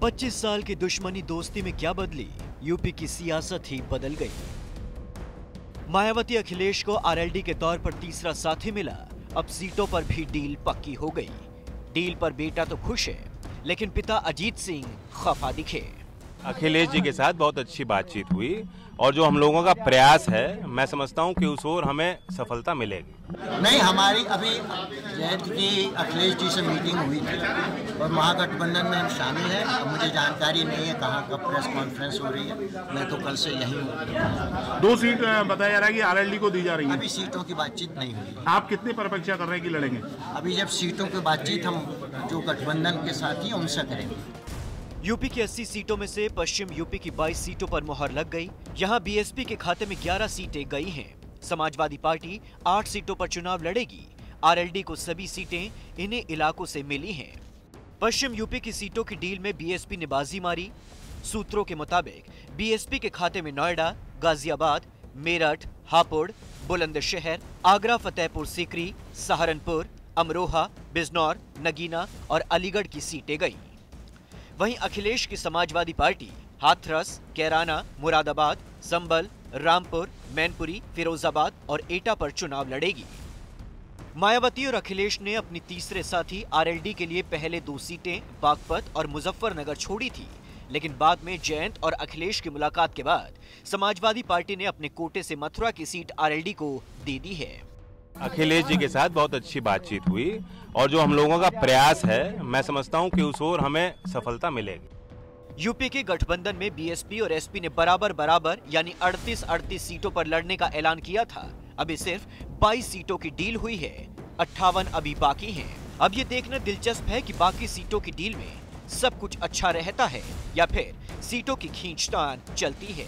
25 साल की दुश्मनी दोस्ती में क्या बदली? यूपी की सियासत ही बदल गई। मायावती अखिलेश को आरएलडी के तौर पर तीसरा साथी मिला। अब सीटों पर भी डील पक्की हो गई। डील पर बेटा तो खुश है, लेकिन पिता अजीत सिंह खफा दिखे। अखिलेश जी के साथ बहुत अच्छी बातचीत हुई और जो हम लोगों का प्रयास है, मैं समझता हूं कि उस ओर हमें सफलता मिलेगी। नहीं, हमारी अभी जयंत की अखिलेश जी से मीटिंग हुई थी और महागठबंधन में हम शामिल हैं। अब मुझे जानकारी नहीं है कहाँ का प्रेस कॉन्फ्रेंस हो रही है। मैं तो कल से यहीं हूँ। 2 सीट बताया जा रहा है कि आरएलडी को दी जा रही है। अभी सीटों की बातचीत नहीं हुई। आप कितनी पर अपेक्षा कर रहे हैं कि लड़ेंगे? अभी जब सीटों की बातचीत हम जो गठबंधन के साथी उनसे करेंगे। यूपी की 80 सीटों में से पश्चिम यूपी की 22 सीटों पर मुहर लग गई। यहां बीएसपी के खाते में 11 सीटें गई हैं। समाजवादी पार्टी 8 सीटों पर चुनाव लड़ेगी। आरएलडी को सभी सीटें इन्हीं इलाकों से मिली हैं। पश्चिम यूपी की सीटों की डील में बीएसपी ने बाजी मारी। सूत्रों के मुताबिक बीएसपी के खाते में नोएडा, गाजियाबाद, मेरठ, हापुड़, बुलंदशहर, आगरा, फतेहपुर सीकरी, सहारनपुर, अमरोहा, बिजनौर, नगीना और अलीगढ़ की सीटें गईं। वहीं अखिलेश की समाजवादी पार्टी हाथरस, कैराना, मुरादाबाद, संभल, रामपुर, मैनपुरी, फिरोजाबाद और एटा पर चुनाव लड़ेगी। मायावती और अखिलेश ने अपनी तीसरे साथी आरएलडी के लिए पहले 2 सीटें बागपत और मुजफ्फरनगर छोड़ी थी, लेकिन बाद में जयंत और अखिलेश की मुलाकात के बाद समाजवादी पार्टी ने अपने कोटे से मथुरा की सीट आरएलडी को दे दी है। अखिलेश जी के साथ बहुत अच्छी बातचीत हुई और जो हम लोगों का प्रयास है, मैं समझता हूं कि उस ओर हमें सफलता मिलेगी। यूपी के गठबंधन में बीएसपी और एसपी ने बराबर यानी 38 सीटों पर लड़ने का ऐलान किया था। अभी सिर्फ 22 सीटों की डील हुई है, 58 अभी बाकी हैं। अब ये देखना दिलचस्प है कि बाकी सीटों की डील में सब कुछ अच्छा रहता है या फिर सीटों की खींचतान चलती है।